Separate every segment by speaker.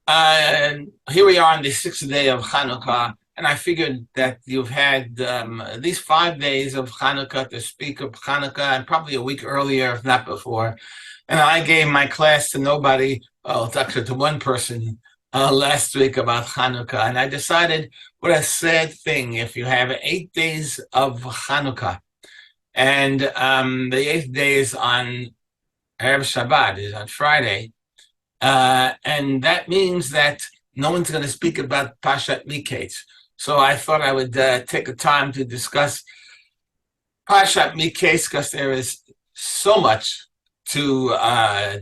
Speaker 1: Here we are on the sixth day of Hanukkah, and I figured that you've had at least 5 days of Hanukkah to speak of Hanukkah, and probably a week earlier, if not before. And I gave my class to nobody, well, it's actually to one person last week about Hanukkah, and I decided what a sad thing if you have 8 days of Hanukkah, and the eighth day is on Erev Shabbat, is on Friday. And that means that no one's going to speak about Pashat Miketz. So I thought I would take the time to discuss Pashat Miketz because there is so much to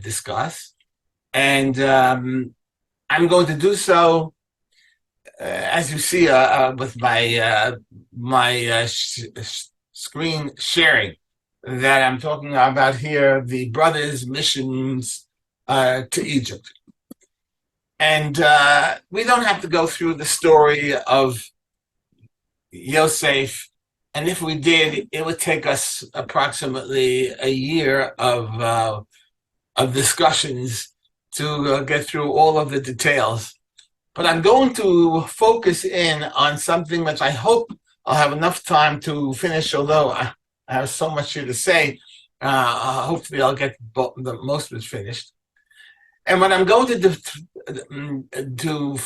Speaker 1: discuss. And I'm going to do so, as you see, with my screen sharing that I'm talking about here, the brothers' missions to Egypt. And we don't have to go through the story of Yosef. And if we did, it would take us approximately a year of discussions to get through all of the details. But I'm going to focus in on something which I hope I'll have enough time to finish, although I have so much here to say. Hopefully I'll get the most of it finished. And what I'm going to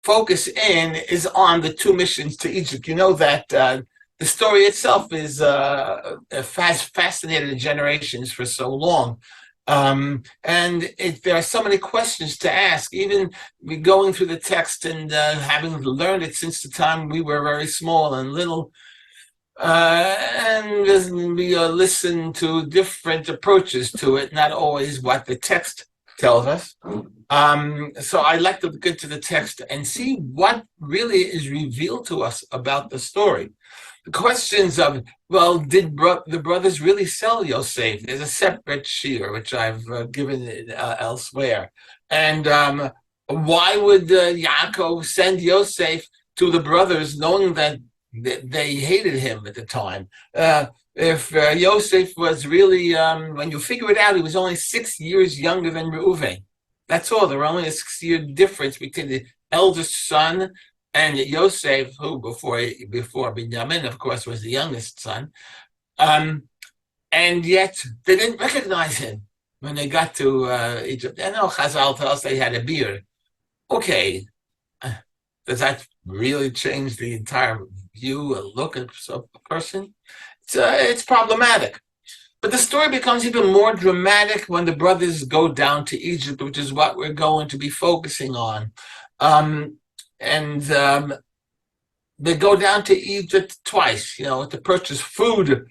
Speaker 1: focus in is on the two missions to Egypt. You know that the story itself is fascinated generations for so long. There are so many questions to ask, even going through the text and having learned it since the time we were very small and little. And we listen to different approaches to it, not always what the text tells us. So I like to look into the text and see what really is revealed to us about the story. The questions of, well, did the brothers really sell Yosef? There's a separate shiur, which I've given elsewhere. And why would Yaakov send Yosef to the brothers knowing that they hated him at the time? If Yosef was really, when you figure it out, he was only 6 years younger than Reuven. That's all. There were only a 6-year difference between the eldest son and Yosef, who before Binyamin, of course, was the youngest son. And yet they didn't recognize him when they got to Egypt. I know Chazal tells us they had a beard. Okay, does that really change the entire view or look of a person? It's problematic. But the story becomes even more dramatic when the brothers go down to Egypt, which is what we're going to be focusing on. They go down to Egypt twice, to purchase food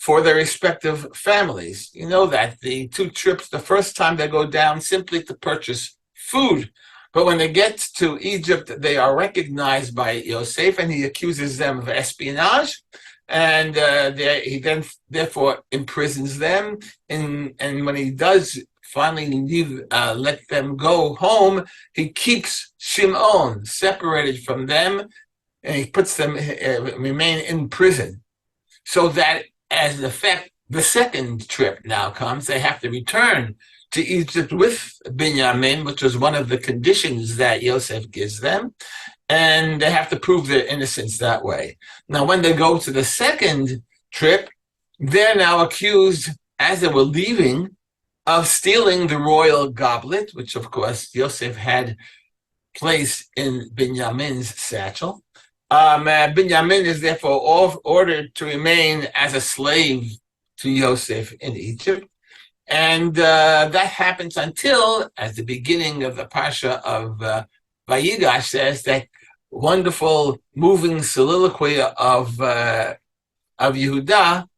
Speaker 1: for their respective families. You know that the two trips, the first time they go down simply to purchase food. But when they get to Egypt, they are recognized by Yosef, and he accuses them of espionage. And he then therefore imprisons them. And when he does finally let them go home, he keeps Shimon separated from them, and he puts them remain in prison. So that as an effect, the second trip now comes. They have to return to Egypt with Binyamin, which was one of the conditions that Yosef gives them. And they have to prove their innocence that way. Now, when they go to the second trip, they're now accused, as they were leaving, of stealing the royal goblet, which, of course, Yosef had placed in Binyamin's satchel. Binyamin is therefore ordered to remain as a slave to Yosef in Egypt. And that happens until, as the beginning of the Parsha of Vayigash says, that wonderful, moving soliloquy of Yehuda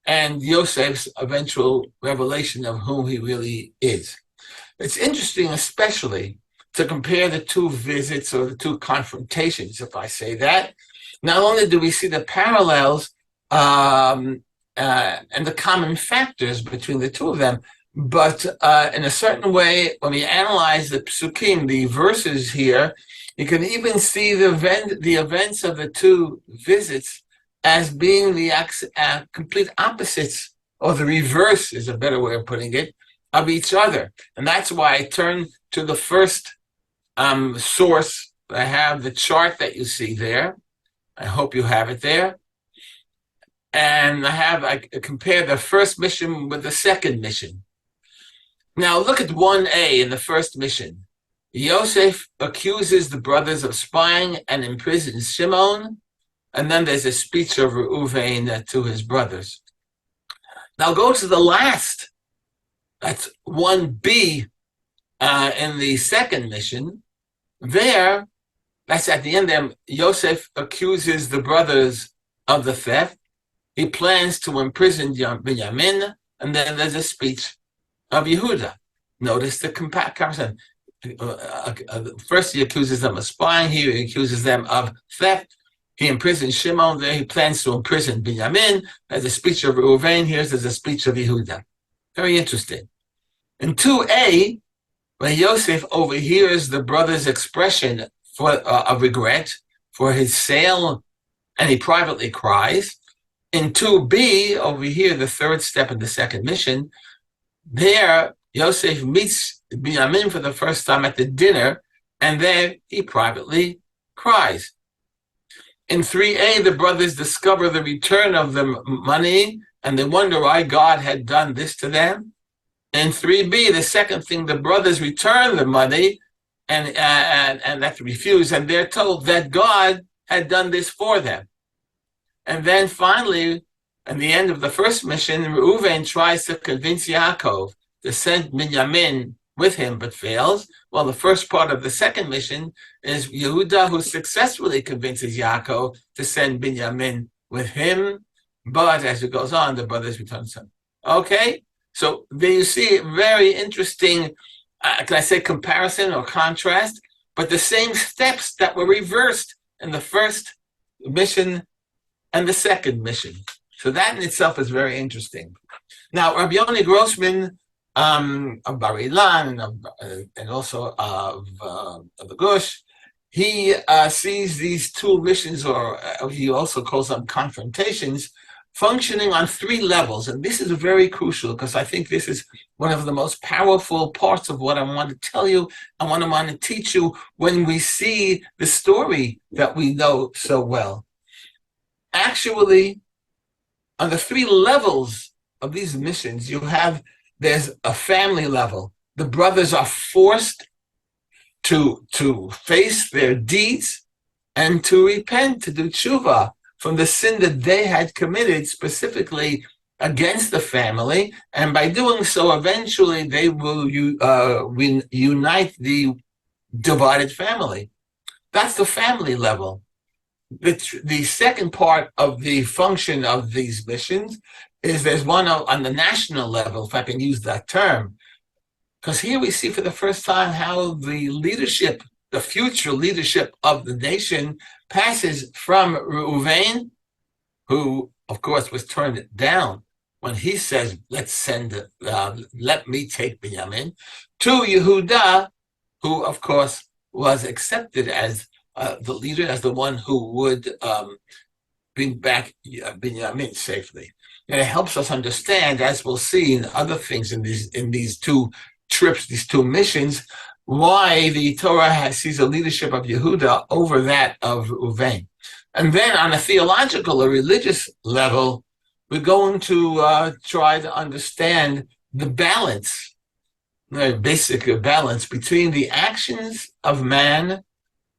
Speaker 1: and Yosef's eventual revelation of who he really is. It's interesting, especially, to compare the two visits or the two confrontations, if I say that. Not only do we see the parallels and the common factors between the two of them, but in a certain way, when we analyze the psukim, the verses here, you can even see the events of the two visits as being the complete opposites, or the reverse is a better way of putting it, of each other. And that's why I turn to the first source. I have the chart that you see there. I hope you have it there. And I compare the first mission with the second mission. Now look at 1A in the first mission. Yosef accuses the brothers of spying and imprisons Shimon, and then there's a speech of Reuven to his brothers. Now go to the last, that's 1B in the second mission. There, that's at the end there, Yosef accuses the brothers of the theft. He plans to imprison Binyamin, and then there's a speech of Yehuda. Notice the comparison. First, he accuses them of spying. He accuses them of theft. He imprisons Shimon. There, he plans to imprison Binyamin. There's a speech of Reuven. There's a speech of Yehuda. Very interesting. In 2A, when Yosef overhears the brother's expression of regret for his sale, and he privately cries. In 2B, over here, the third step in the second mission, there, Yosef meets Binyamin for the first time at the dinner, and there he privately cries. In 3A, the brothers discover the return of the money, and they wonder why God had done this to them. In 3B, the second thing, the brothers return the money, and that's refused, and they're told that God had done this for them. And then finally, at the end of the first mission, Reuven tries to convince Yaakov to send Binyamin with him, but fails. Well, the first part of the second mission is Yehuda, who successfully convinces Yaakov to send Binyamin with him. But as it goes on, the brothers return to him. Okay, so there you see very interesting, can I say comparison or contrast, but the same steps that were reversed in the first mission and the second mission. So that in itself is very interesting. Now, Rabbi Yoni Grossman of Bar Ilan and also of the Gush, he sees these two missions, or he also calls them confrontations, functioning on three levels. And this is very crucial because I think this is one of the most powerful parts of what I want to tell you and what I want to teach you when we see the story that we know so well. Actually, on the three levels of these missions, there's a family level. The brothers are forced to face their deeds and to repent, to do tshuva from the sin that they had committed specifically against the family. And by doing so, eventually they will unite the divided family. That's the family level. The second part of the function of these missions is there's one on the national level, if I can use that term, because here we see for the first time how the leadership, the future leadership of the nation passes from Reuven, who of course was turned down when he says, let me take Binyamin, to Yehuda, who of course was accepted as the leader, as the one who would bring back Binyamin safely. And it helps us understand, as we'll see in other things in these two trips, these two missions, why the Torah sees the leadership of Yehuda over that of Reuven. And then on a theological or religious level, we're going to try to understand the balance, the basic balance between the actions of man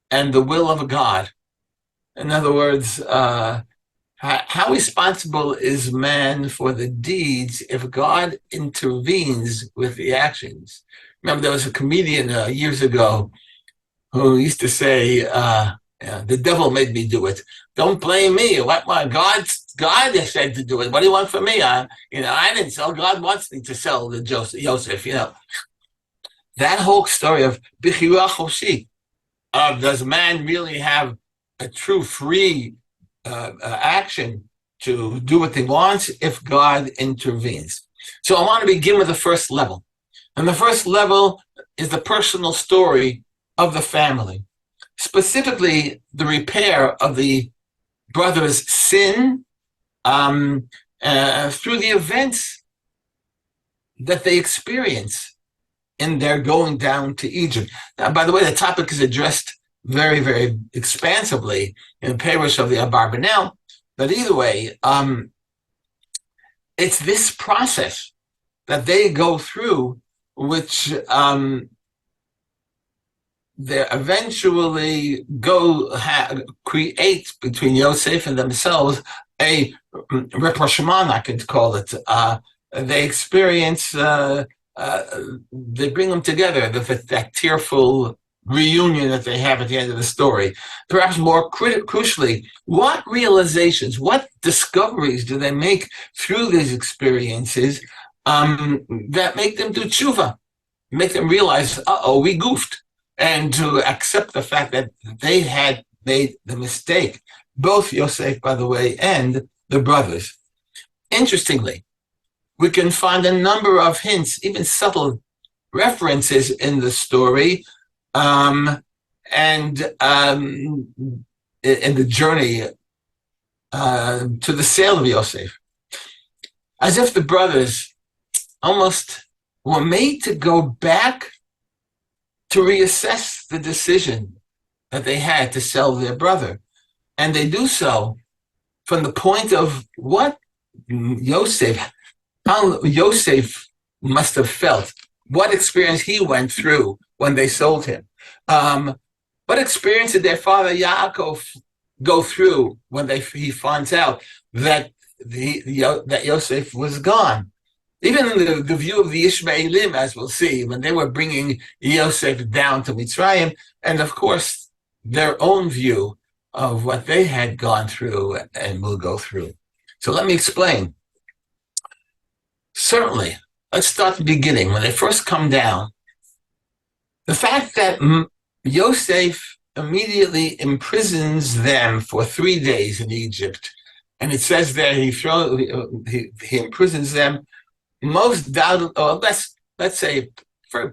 Speaker 1: and the will of God. In other words, how responsible is man for the deeds if God intervenes with the actions? Remember, there was a comedian years ago who used to say, the devil made me do it. Don't blame me. What God said to do it. What do you want from me? I didn't sell. God wants me to sell the Joseph. That whole story of Bechira Choshi, does man really have a true free action to do what he wants if God intervenes? So I want to begin with the first level. And the first level is the personal story of the family, specifically the repair of the brothers' sin through the events that they experience in their going down to Egypt. Now, by the way, the topic is addressed very, very expansively in the parish of the Abarbanel. But either way, it's this process that they go through, which they eventually create between Yosef and themselves a rapprochement, I could call it. They experience, they bring them together, that tearful reunion that they have at the end of the story. Perhaps more crucially, what realizations, what discoveries do they make through these experiences that make them do tshuva, make them realize, we goofed, and to accept the fact that they had made the mistake, both Yosef, by the way, and the brothers. Interestingly, we can find a number of hints, even subtle references in the story, and in the journey to the sale of Yosef, as if the brothers almost were made to go back to reassess the decision that they had to sell their brother. And they do so from the point of how Yosef must have felt, what experience he went through when they sold him. What experience did their father Yaakov go through when he finds out that that Yosef was gone? Even in the view of the Ishmaelim, as we'll see, when they were bringing Yosef down to Mitzrayim, and of course, their own view of what they had gone through and will go through. So let me explain. Certainly, let's start at the beginning. When they first come down, the fact that Yosef immediately imprisons them for 3 days in Egypt, and it says there he imprisons them most doubted, or let's say,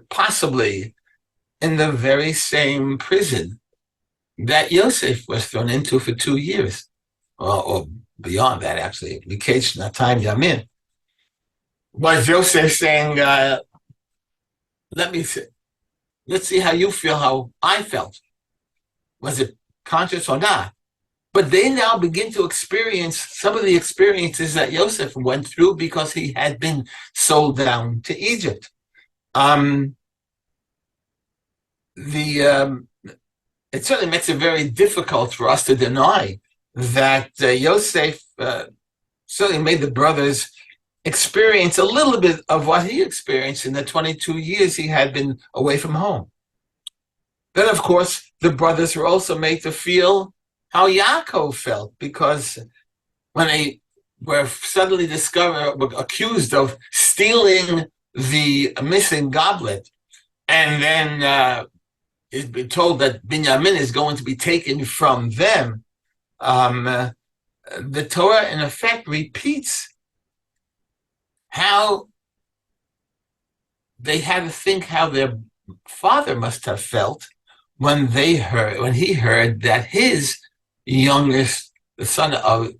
Speaker 1: possibly in the very same prison that Yosef was thrown into for 2 years, or beyond that, actually. Vacation, time Yamin. Was Yosef saying, let's see how you feel, how I felt. Was it conscious or not? But they now begin to experience some of the experiences that Yosef went through because he had been sold down to Egypt. It certainly makes it very difficult for us to deny that Yosef certainly made the brothers experience a little bit of what he experienced in the 22 years he had been away from home. Then, of course, the brothers were also made to feel how Yaakov felt, because when they were suddenly accused of stealing the missing goblet, and then it's been told that Binyamin is going to be taken from them, the Torah, in effect, repeats how they had to think how their father must have felt when he heard that his youngest, the son of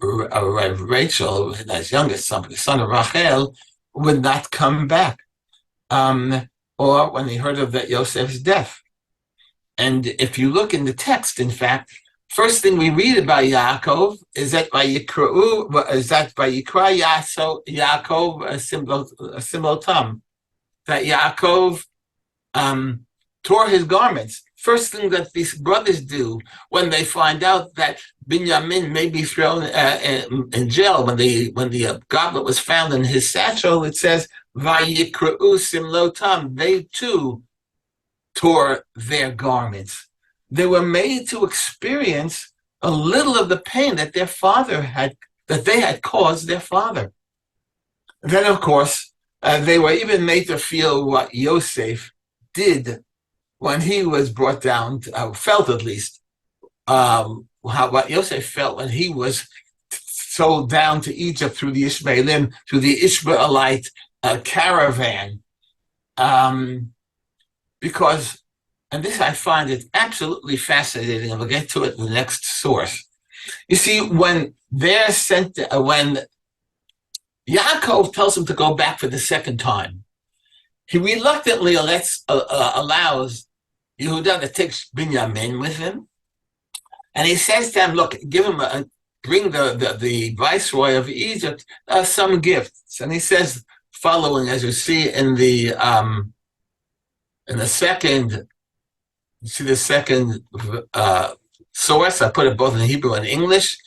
Speaker 1: Rachel, his youngest son, the son of Rachel, would not come back, or when he heard of that Yosef's death. And if you look in the text, in fact, first thing we read about Yaakov is that Vayikra Yaakov Simlotam, that Yaakov tore his garments. First thing that these brothers do when they find out that Binyamin may be thrown in jail, when the goblet was found in his satchel, it says, Vayikra'u simlotam, they too tore their garments. They were made to experience a little of the pain that they had caused their father. Then, of course, they were even made to feel what Yosef did when he was brought down, felt at least, what Yosef felt when he was sold down to Egypt through the Ishmaelim, through the Ishmaelite caravan. Because, and this I find it absolutely fascinating, and we'll get to it in the next source. You see, when they're sent, when Yaakov tells him to go back for the second time, he reluctantly allows Yehuda to take Binyamin with him, and he says to him, "Look, bring the viceroy of Egypt some gifts." And he says, following, as you see in the second, you see the second source. I put it both in Hebrew and English.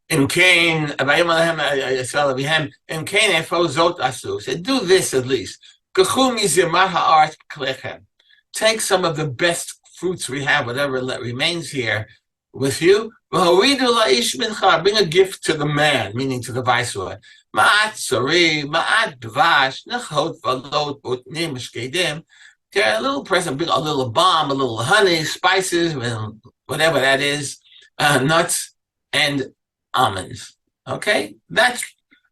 Speaker 1: In Cain, said, do this at least. Take some of the best fruits we have, whatever remains here, with you. Bring a gift to the man, meaning to the viceroy. A little present, a little balm, a little honey, spices, whatever that is, nuts, and almonds. Okay? But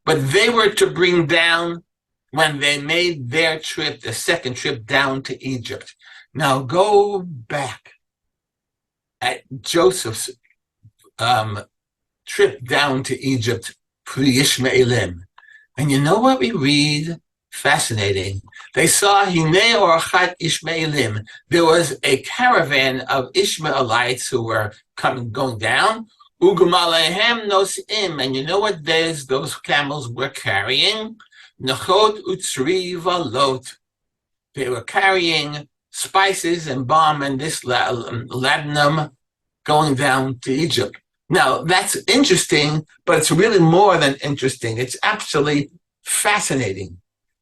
Speaker 1: they were to bring down when they made their trip, the second trip down to Egypt. Now go back at Joseph's trip down to Egypt for the Ishmaelim. And you know what we read? Fascinating. They saw Hinei Orachat Ishmaelim. There was a caravan of Ishmaelites who were going down. Ugumalehem nosim. And you know what those camels were carrying? Nachot utzri valot. They were carrying spices and balm and this ladanum going down to Egypt. Now, that's interesting, but it's really more than interesting. It's absolutely fascinating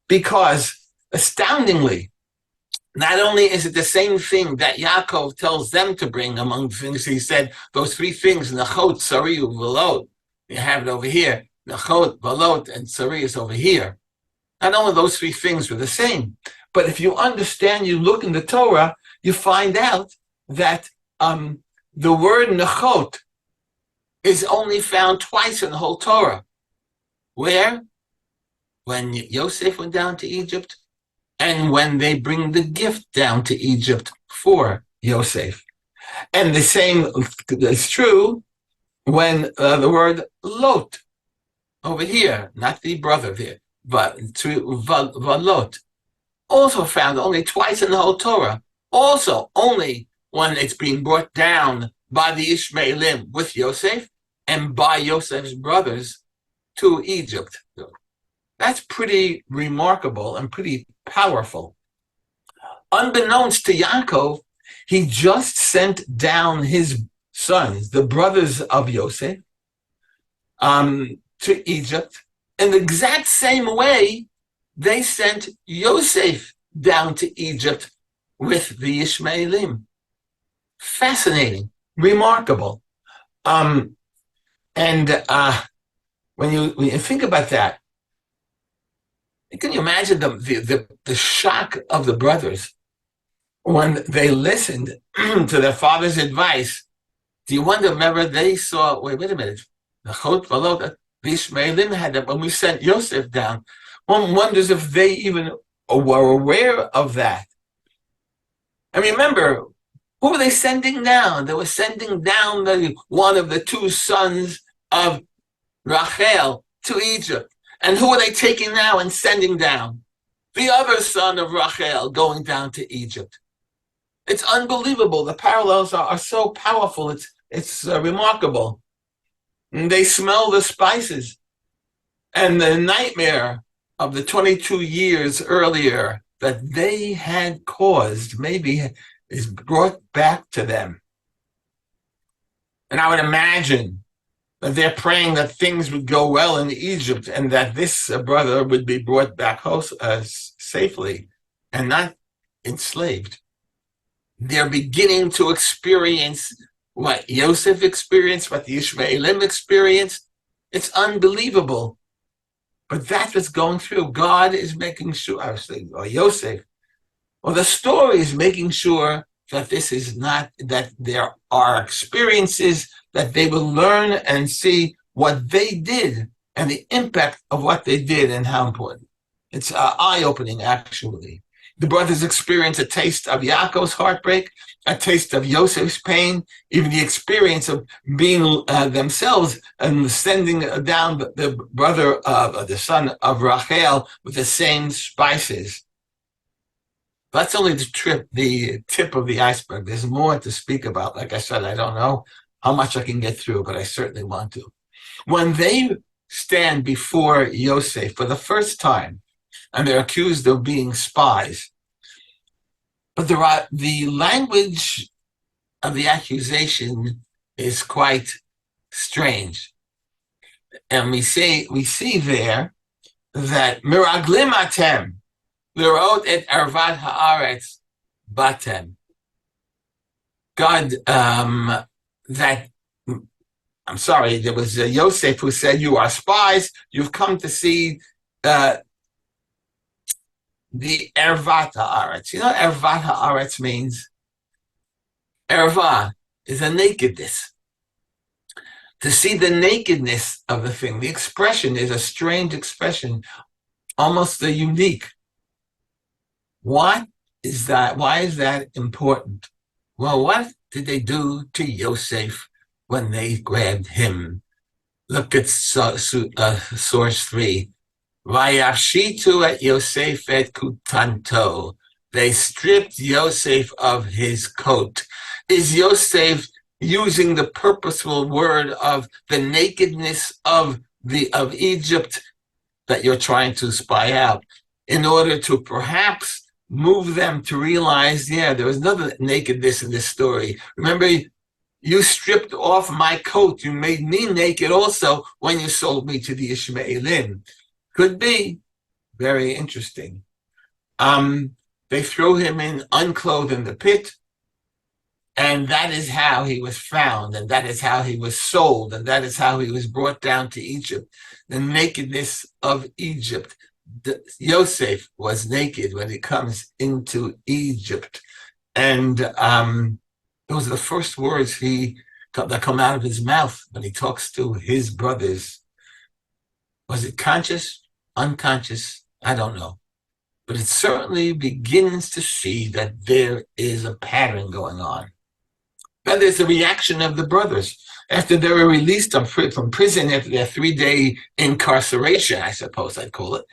Speaker 1: because, astoundingly, not only is it the same thing that Yaakov tells them to bring among the things he said, those three things, Nachot, Sari, Velot. You have it over here. Nachot, Velot, and Sari is over here. Not only those three things were the same, but if you understand, you look in the Torah, you find out that the word Nachot is only found twice in the whole Torah. Where? When Yosef went down to Egypt, and when they bring the gift down to Egypt for Yosef. And the same is true when the word Lot, over here, not the brother there, but Valot, also found only twice in the whole Torah. Also, only when it's being brought down by the Ishmaelim with Yosef and by Yosef's brothers to Egypt. That's pretty remarkable and pretty powerful. Unbeknownst to Yaakov, he just sent down his sons, the brothers of Yosef, to Egypt. In the exact same way, they sent Yosef down to Egypt with the Ishmaelim. Fascinating, remarkable. When you think about that, can you imagine the shock of the brothers when they listened to their father's advice? Do you wonder, remember, they saw, wait a minute, the Ishmaelim had that when we sent Yosef down. One wonders if they even were aware of that. And remember, who were they sending down? They were sending down one of the two sons of Rachel to Egypt. And who are they taking now and sending down? The other son of Rachel going down to Egypt. It's unbelievable. The parallels are so powerful. It's remarkable. And they smell the spices. And the nightmare of the 22 years earlier that they had caused maybe is brought back to them. And I would imagine that they're praying that things would go well in Egypt and that this brother would be brought back safely and not enslaved. They're beginning to experience what Yosef experienced, what the Ishmaelim experienced. It's unbelievable. But that's what's going through. God is making sure, or Yosef, or the story is making sure that this is not, that there are experiences that they will learn and see what they did and the impact of what they did and how important. It's eye-opening, actually. The brothers experience a taste of Yaakov's heartbreak, a taste of Yosef's pain, even the experience of being themselves and sending down the brother of the son of Rachel with the same spices. That's only the tip of the iceberg. There's more to speak about. Like I said, I don't know how much I can get through, but I certainly want to. When they stand before Yosef for the first time, and they're accused of being spies, but the language of the accusation is quite strange. And we see there that miraglim atem, lirot et ervat haaretz batem. God, there was Yosef who said, "You are spies. You've come to see the ervat haaretz." You know what ervat haaretz means? Erva is a nakedness. To see the nakedness of the thing. The expression is a strange expression, almost a unique. What is that? Why is that important? Well, what did they do to Yosef when they grabbed him? Look at source 3. Vayafshitu et Yosef et kutanto. They stripped Yosef of his coat. Is Yosef using the purposeful word of the nakedness of Egypt that you're trying to spy out in order to perhaps move them to realize, there was another nakedness in this story. Remember, you stripped off my coat. You made me naked also when you sold me to the Ishmaelim. Could be. Very interesting. They threw him in unclothed in the pit. And that is how he was found, and that is how he was sold, and that is how he was brought down to Egypt. The nakedness of Egypt. Yosef was naked when he comes into Egypt. And those are the first words that come out of his mouth when he talks to his brothers. Was it conscious? Unconscious? I don't know. But it certainly begins to see that there is a pattern going on. Then there's the reaction of the brothers. After they were released from prison after their 3-day incarceration, I suppose I'd call it,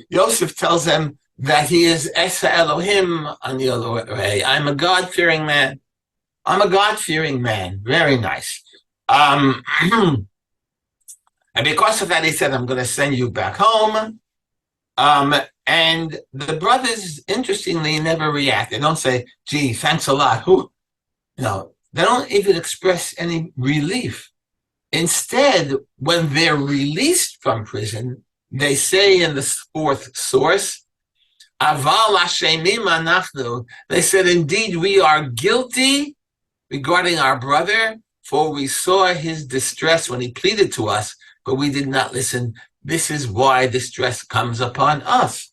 Speaker 1: Yosef tells them that he is Esa Elohim Ani Elorei. I'm a God-fearing man. I'm a God-fearing man. Very nice. And because of that, he said, I'm going to send you back home. And the brothers, interestingly, never react. They don't say, gee, thanks a lot. No, they don't even express any relief. Instead, when they're released from prison, they say in the fourth source, Aval Hashemim anachnu. They said, indeed, we are guilty regarding our brother, for we saw his distress when he pleaded to us, but we did not listen. This is why distress comes upon us.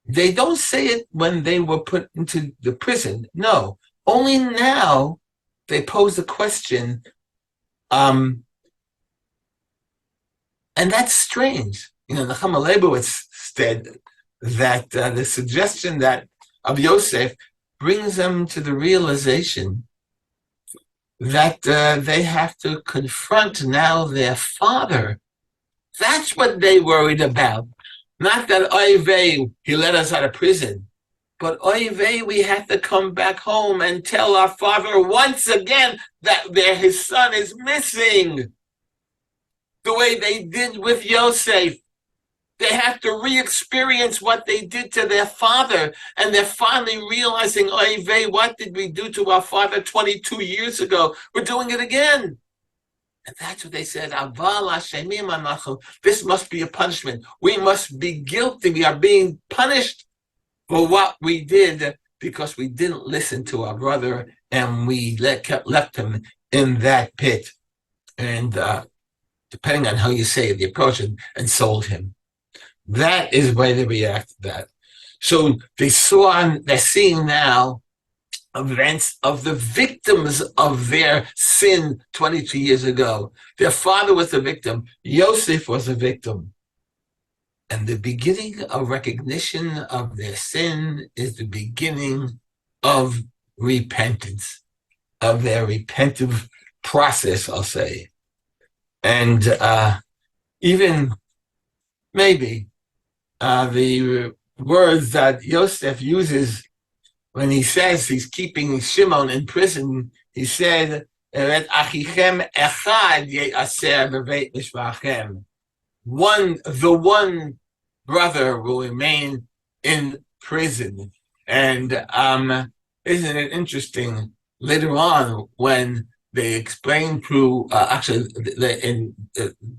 Speaker 1: They don't say it when they were put into the prison. No, only now they pose the question. And that's strange. Nechama Leibowitz said that the suggestion of Yosef brings them to the realization that they have to confront now their father. That's what they worried about. Not that oy vey, he let us out of prison, but oy vey, we have to come back home and tell our father once again that his son is missing. The way they did with Yosef. They have to re-experience what they did to their father, and they're finally realizing, oy vey, what did we do to our father 22 years ago? We're doing it again. And that's what they said, Aval Hashemim anachnu. This must be a punishment. We must be guilty. We are being punished for what we did because we didn't listen to our brother and we left him in that pit. And depending on how you say it, they approached him and sold him. That is why they react to that. So they're seeing now events of the victims of their sin 22 years ago. Their father was a victim. Yosef was a victim. And the beginning of recognition of their sin is the beginning of repentance, of their repentive process, I'll say. And even maybe the words that Yosef uses when he says he's keeping Shimon in prison. He said, "Achichem echad ye'aser b'veit mishpachem." The one brother will remain in prison. And isn't it interesting? Later on, when they explain to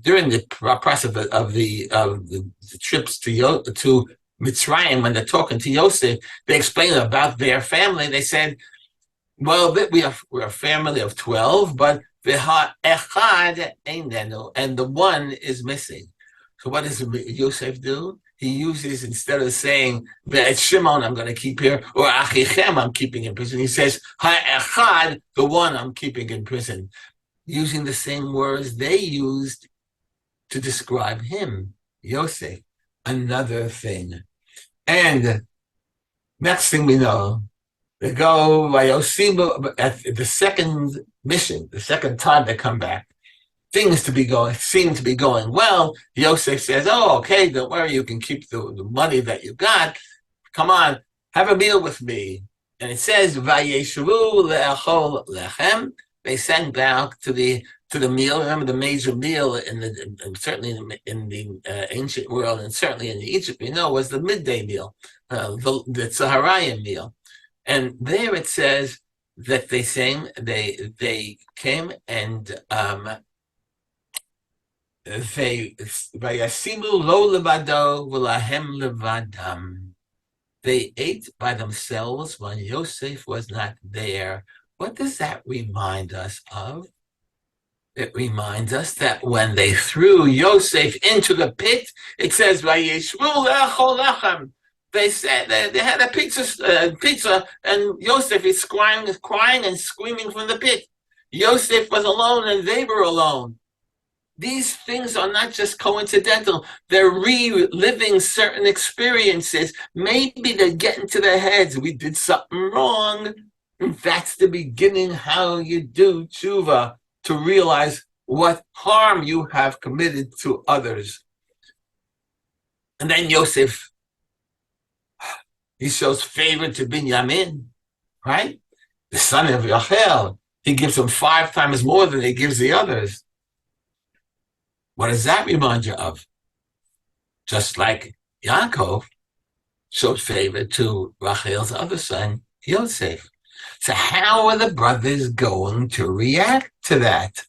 Speaker 1: during the process of the trips to Mitzrayim, when they're talking to Yosef, they explain about their family. They said, well, we're a family of 12, but echad einenu, and the one is missing. So what does Yosef do? He uses, instead of saying that Shimon I'm going to keep here, or Achichem I'm keeping in prison, he says ha'echad, the one I'm keeping in prison, using the same words they used to describe him, Yosef. Another thing. And next thing we know, they go by Yosiba at the second mission, the second time they come back. Things seem to be going well. Yosef says, "Oh, okay, don't worry, you can keep the money that you got. Come on, have a meal with me." And it says, "Vayeshavu le'achol lechem." They sent back to the meal. Remember, the major meal certainly in the ancient world, and certainly in Egypt, was the midday meal, the Tzaharayim meal. And there it says that they came and they ate by themselves when Yosef was not there. What does that remind us of? It reminds us that when they threw Yosef into the pit, it says, they said they had a pizza, and Yosef is crying and screaming from the pit. Yosef was alone and they were alone. These things are not just coincidental. They're reliving certain experiences. Maybe they get into their heads. We did something wrong. And that's the beginning how you do tshuva, to realize what harm you have committed to others. And then Yosef, he shows favor to Binyamin, right? The son of Rachel. He gives him 5 times more than he gives the others. What does that remind you of? Just like Yaakov showed favor to Rachel's other son, Yosef. So how are the brothers going to react to that?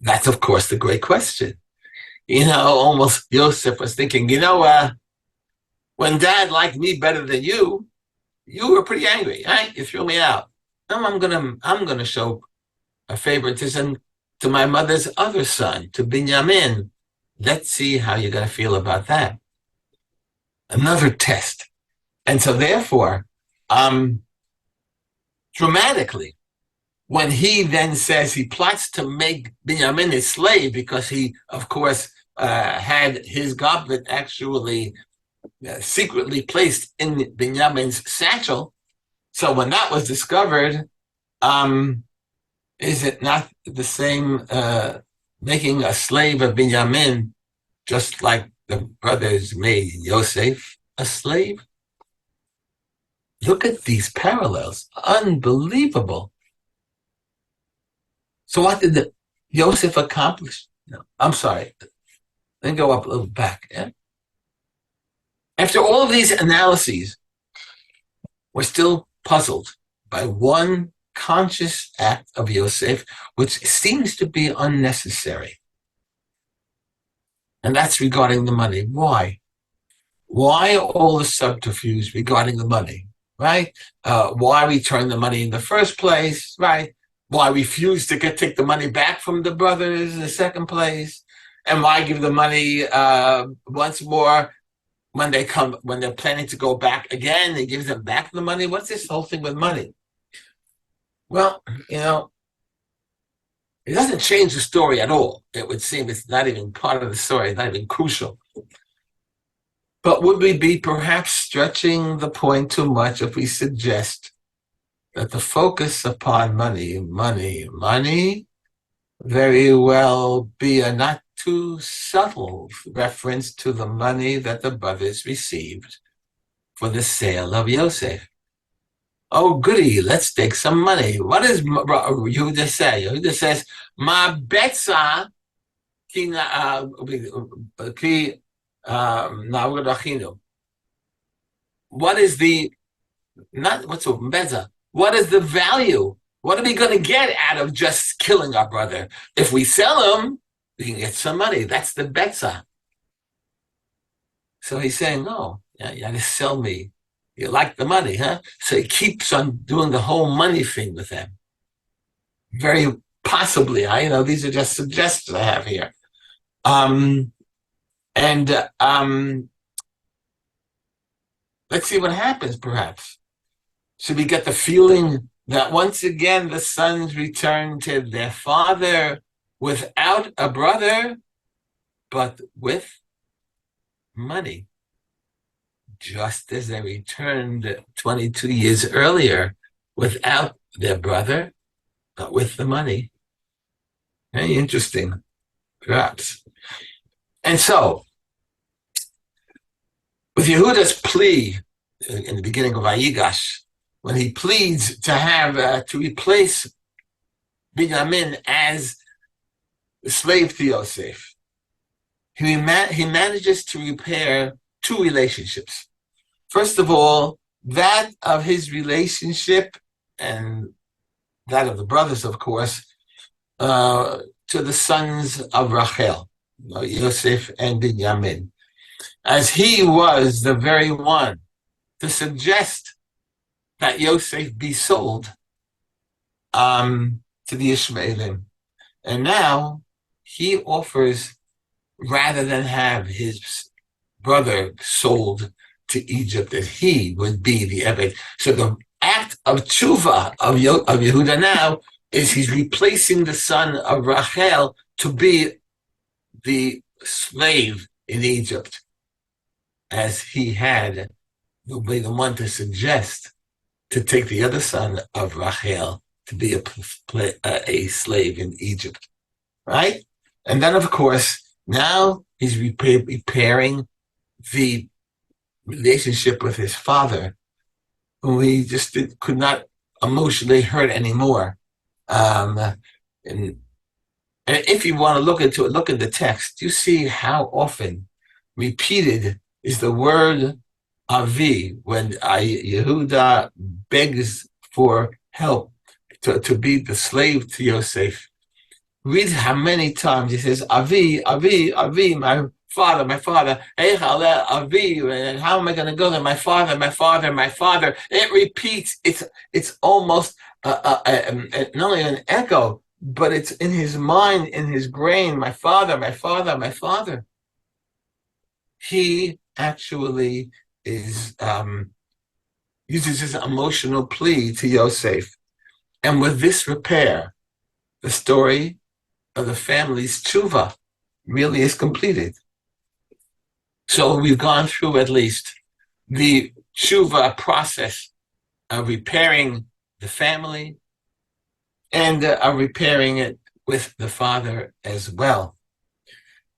Speaker 1: That's, of course, the great question. Almost Yosef was thinking, when Dad liked me better than you were pretty angry, right? You threw me out. Now I'm gonna show a favoritism to my mother's other son, to Binyamin. Let's see how you're going to feel about that. Another test. And so therefore, dramatically, when he then says he plots to make Binyamin his slave, because he, of course, had his goblet actually secretly placed in Binyamin's satchel. So when that was discovered, is it not the same making a slave of Binyamin, just like the brothers made Yosef a slave? Look at these parallels. Unbelievable. So what did Yosef accomplish? No, I'm sorry. Let me go up a little back. Yeah? After all of these analyses, we're still puzzled by one conscious act of Yosef, which seems to be unnecessary. And that's regarding the money. Why? Why all the subterfuge regarding the money, right? Why return the money in the first place, right? Why refuse to take the money back from the brothers in the second place? And why give the money once more when they're planning to go back again? He gives them back the money. What's this whole thing with money? Well, it doesn't change the story at all. It would seem it's not even part of the story, not even crucial. But would we be perhaps stretching the point too much if we suggest that the focus upon money, very well be a not too subtle reference to the money that the brothers received for the sale of Yosef. Oh, goody, let's take some money. What does Yehuda say? Yehuda says, Ma betza ki na'urachinu. What is the, not what's a betza? What is the value? What are we going to get out of just killing our brother? If we sell him, we can get some money. That's the betza. So he's saying, no, you got to sell me. You like the money, huh? So he keeps on doing the whole money thing with them. Very possibly, these are just suggestions I have here. Let's see what happens, perhaps. Should we get the feeling that once again the sons return to their father without a brother, but with money, just as they returned 22 years earlier without their brother, but with the money? Very interesting, perhaps. And so, with Yehuda's plea in the beginning of Vayigash, when he pleads to have to replace Binyamin as the slave to Yosef, he manages to repair two relationships. First of all, that of his relationship and that of the brothers, of course, to the sons of Rachel, Yosef and Binyamin, as he was the very one to suggest that Yosef be sold to the Ishmaelim. And now he offers, rather than have his brother sold to Egypt, that he would be the Eved. So the act of tshuva of Yehuda now is he's replacing the son of Rachel to be the slave in Egypt, as he had be the one to suggest to take the other son of Rachel to be a slave in Egypt, right? And then, of course, now he's repairing the relationship with his father, who he just could not emotionally hurt anymore. And if you want to look into it, look in the text, you see how often repeated is the word Avi when Yehuda begs for help to be the slave to Yosef. Read how many times he says, Avi, Avi, Avi, my father, my father. Avi, and how am I going to go there? My father, my father, my father. It repeats. It's almost not only an echo, but it's in his mind, in his brain. My father, my father, my father. He actually is uses his emotional plea to Yosef. And with this repair, the story of the family's tshuva really is completed. So we've gone through at least the tshuva process of repairing the family and of repairing it with the father as well.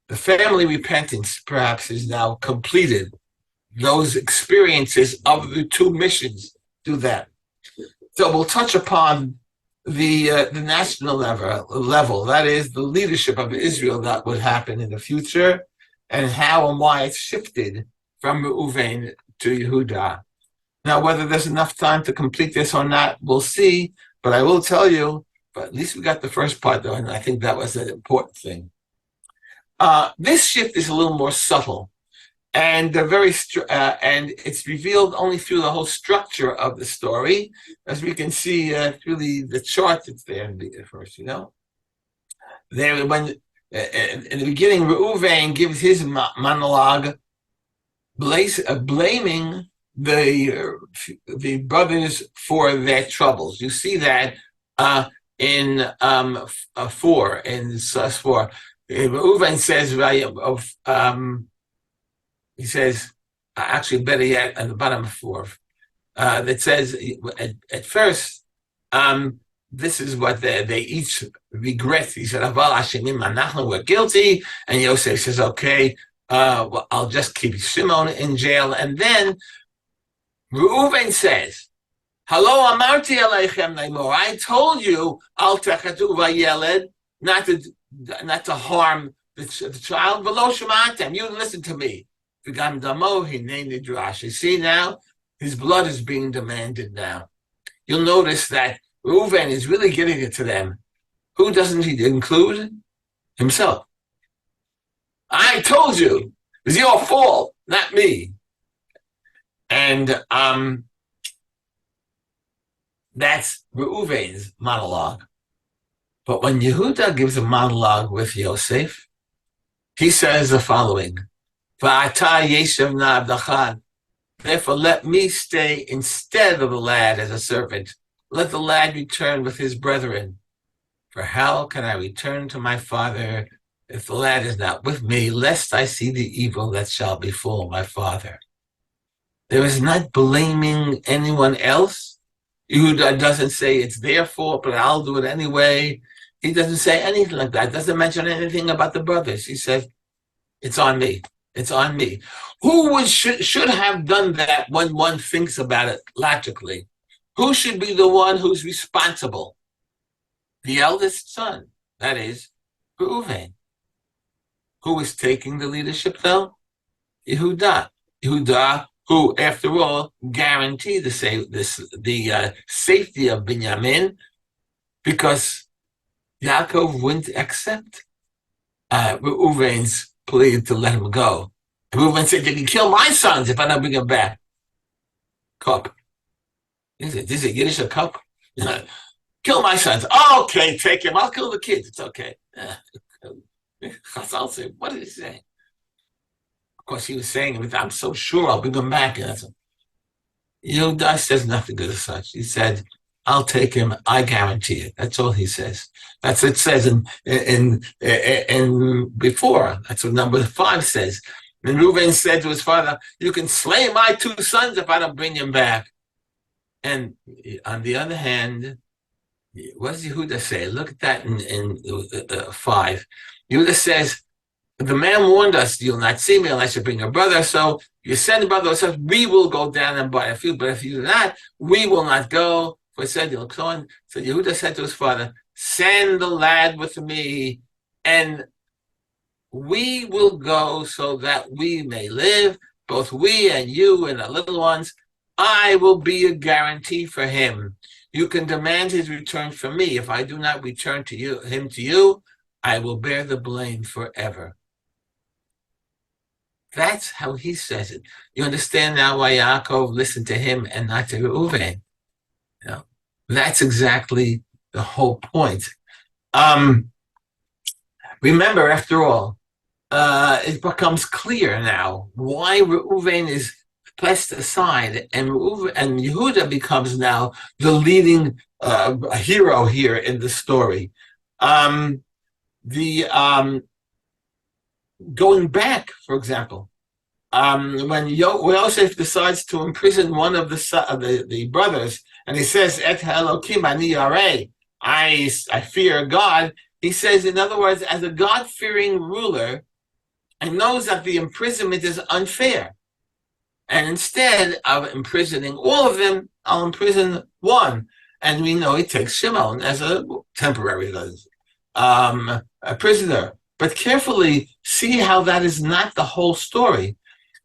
Speaker 1: The family repentance perhaps is now completed. Those experiences of the two missions do that. So we'll touch upon the national level, that is the leadership of Israel that would happen in the future, and how and why it's shifted from Reuven to Yehuda. Now, whether there's enough time to complete this or not, we'll see, but I will tell you, but at least we got the first part though, and I think that was an important thing. This shift is a little more subtle, and and it's revealed only through the whole structure of the story, as we can see through the chart that's there in the first. There, when in the beginning, Reuven gives his monologue, blaming the brothers for their troubles. You see that in 4 in Sus 4. Reuven says, he says, actually better yet, at the bottom of 4, that says at first, this is what they each regret. He said, Aval Hashemim Anachnu, we're guilty. And Yosef says, okay, well, I'll just keep Shimon in jail. And then Reuven says, Hello, Amarti Aleichem Naimor. I told you, Al Techatu Vayeled, not to harm the child. V'lo Shematem, you listen to me. V'gam Damo Hinei Nidrash. You see now, his blood is being demanded now. You'll notice that Reuven is really giving it to them. Who doesn't he include? Himself. I told you, it was your fault, not me. And that's Reuven's monologue. But when Yehuda gives a monologue with Yosef, he says the following, V'ata yeshev na'avdachad. Therefore, let me stay instead of the lad as a servant. Let the lad return with his brethren. For how can I return to my father if the lad is not with me, lest I see the evil that shall befall my father? There is not blaming anyone else. Yehuda doesn't say it's their fault, but I'll do it anyway. He doesn't say anything like that. Doesn't mention anything about the brothers. He says, it's on me. It's on me. Who should have done that when one thinks about it logically? Who should be the one who's responsible? The eldest son, that is, Reuven. Who is taking the leadership though? Yehuda. Yehuda, who, after all, guaranteed the safety of Binyamin, because Yaakov wouldn't accept Reuven's plea to let him go. And Reuven said, you can kill my sons if I don't bring them back. Cup. This is a Yiddish cup? Kill my sons. Oh, okay, take him. I'll kill the kids. It's okay. Chazal said, what did he say? Of course, he was saying, I'm so sure I'll bring them back. And Yehuda says nothing of such. He said, I'll take him. I guarantee it. That's all he says. That's what it says in before. That's what number 5 says. And Reuven said to his father, you can slay my 2 sons if I don't bring him back. And on the other hand, what does Yehuda say? Look at that in 5. Yehuda says, the man warned us, you'll not see me unless you bring a brother. So you send a brother, says, we will go down and buy a field, but if you do not, we will not go. For said, you'll go on. So Yehuda said to his father, send the lad with me, and we will go so that we may live, both we and you and the little ones. I will be a guarantee for him. You can demand his return from me. If I do not return him to you, I will bear the blame forever. That's how he says it. You understand now why Yaakov listened to him and not to Reuven. You know, that's exactly the whole point. Remember, after all, it becomes clear now why Reuven is placed aside, and Yehuda becomes now the leading hero here in the story. Going back, for example, when Yosef decides to imprison one of the brothers, and he says, "Et Elokim ani yareh," I fear God. He says, in other words, as a God-fearing ruler, I knows that the imprisonment is unfair. And instead of imprisoning all of them, I'll imprison one. And we know he takes Shimon as a temporary a prisoner. But carefully see how that is not the whole story.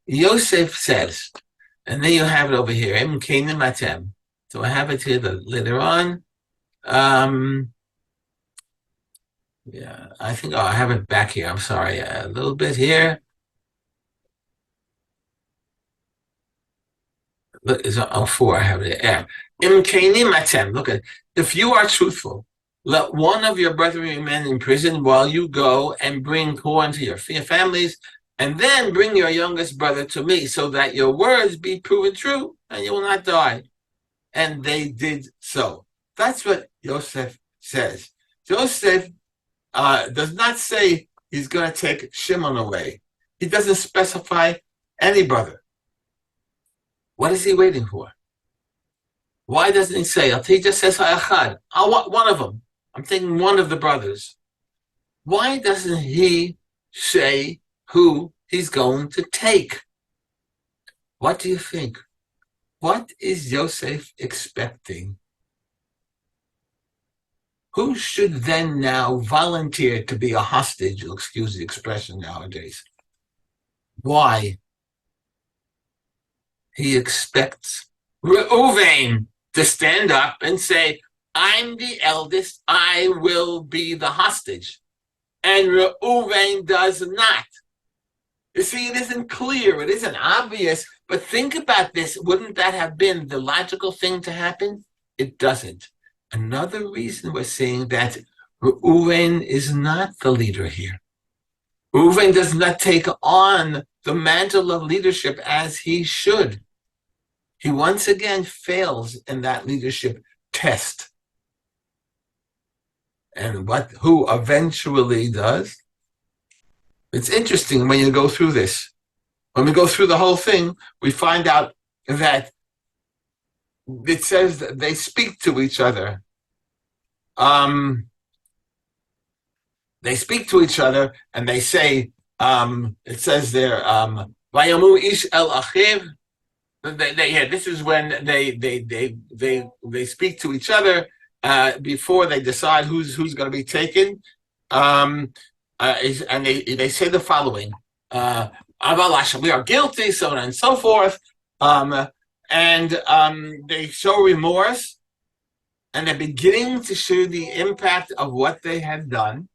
Speaker 1: Yosef says, and then you have it over here, Em Kenim Atem. So I have it here later on. Yeah, I think I have it back here. I'm sorry, a little bit here. Look, it's on 4. I have it there. Im Kenim Atem. Look at, if you are truthful, let one of your brethren remain in prison while you go and bring corn to your families, and then bring your youngest brother to me, so that your words be proven true, and you will not die. And they did so. That's what Yosef says. Yosef does not say he's going to take Shimon away. He doesn't specify any brother. What is he waiting for? Why doesn't he say? He just says ha'achad. I want one of them. I'm thinking one of the brothers. Why doesn't he say who he's going to take? What do you think? What is Yosef expecting? Who should then now volunteer to be a hostage? You'll excuse the expression nowadays. Why? He expects Reuven to stand up and say, I'm the eldest, I will be the hostage. And Reuven does not. You see, it isn't clear, it isn't obvious, but think about this. Wouldn't that have been the logical thing to happen? It doesn't. Another reason we're seeing that Reuven is not the leader here. Reuven does not take on the mantle of leadership as he should. He once again fails in that leadership test. And who eventually does? It's interesting when you go through this. When we go through the whole thing, we find out that it says that they speak to each other. They speak to each other and they say, it says there, Vayamu ish el achiv. This is when they speak to each other before they decide who's going to be taken. And they say the following: we are guilty, so on and so forth. They show remorse, and they're beginning to show the impact of what they had done.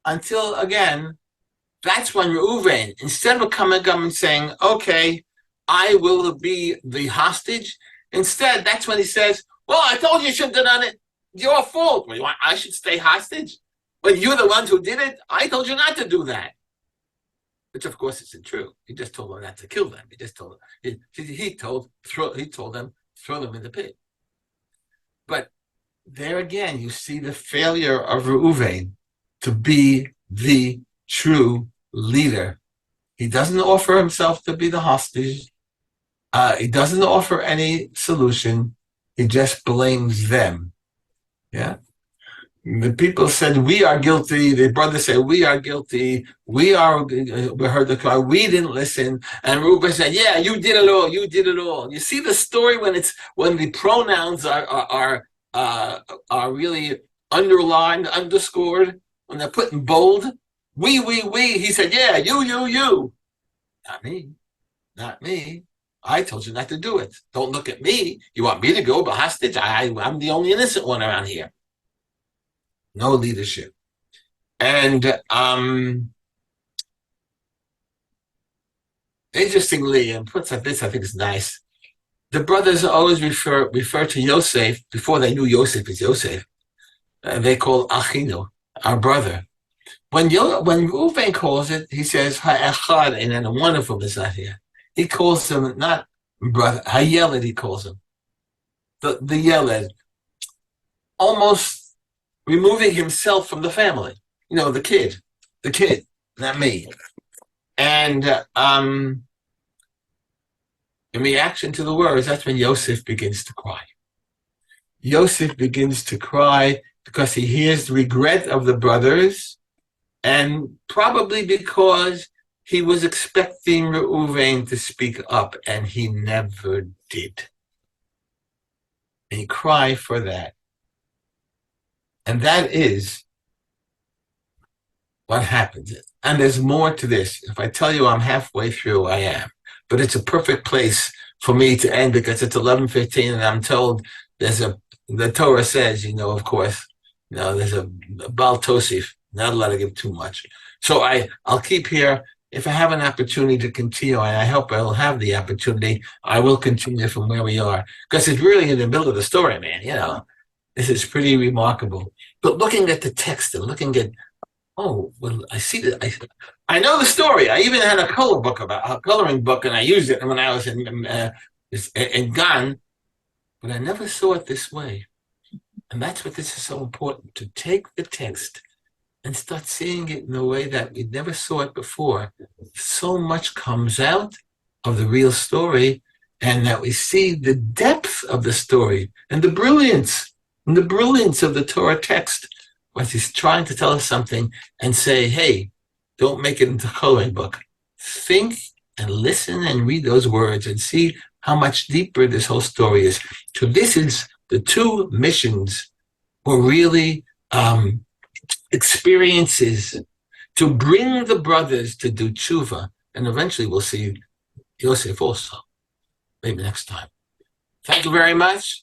Speaker 1: Until again, that's when Reuven, instead of coming up and saying, "Okay, I will be the hostage," instead, that's when he says, "Well, I told you shouldn't have done it. Your fault. Well, you want I should stay hostage? When you're the ones who did it, I told you not to do that." Which, of course, isn't true. He just told them not to kill them. He just told them. He told them throw them in the pit. But there again, you see the failure of Reuven to be the true leader. He doesn't offer himself to be the hostage. He doesn't offer any solution. He just blames them. Yeah. The people said, we are guilty. The brothers said, we are guilty. We heard the cry. We didn't listen. And Reuben said, yeah, you did it all. You did it all. You see the story when the pronouns are really underlined, underscored, when they're put in bold. We. He said, yeah, you. Not me. Not me. I told you not to do it. Don't look at me. You want me to go be hostage? I'm the only innocent one around here. No leadership. And interestingly, and puts like this, I think is nice. The brothers always refer to Yosef before they knew Yosef is Yosef. They call Achinu, our brother. When Reuven calls it, he says Ha'echad, and then one of them is not here. He calls him not brother, Hayeled. He calls him the Yeled, almost removing himself from the family. You know, the kid, not me. And in reaction to the words, that's when Yosef begins to cry. Yosef begins to cry because he hears the regret of the brothers, and probably because he was expecting Reuven to speak up, and he never did. And he cried for that. And that is what happens. And there's more to this. If I tell you I'm halfway through, I am. But it's a perfect place for me to end because it's 11:15, and I'm told the Torah says, of course, there's a Baal Tosif, not allowed to give too much. So I'll keep here. If I have an opportunity to continue, and I hope I'll have the opportunity, I will continue from where we are. Because it's really in the middle of the story, man, This is pretty remarkable. But looking at the text and looking at, I see that. I know the story. I even had a coloring book, and I used it when I was in Gan, but I never saw it this way. And that's what this is so important, to take the text and start seeing it in a way that we never saw it before. So much comes out of the real story, and that we see the depth of the story and the brilliance of the Torah text. When he's trying to tell us something and say, hey, don't make it into a coloring book. Think and listen and read those words and see how much deeper this whole story is. So this is the two missions were really experiences to bring the brothers to do tshuva. And eventually we'll see Yosef also. Maybe next time. Thank you very much.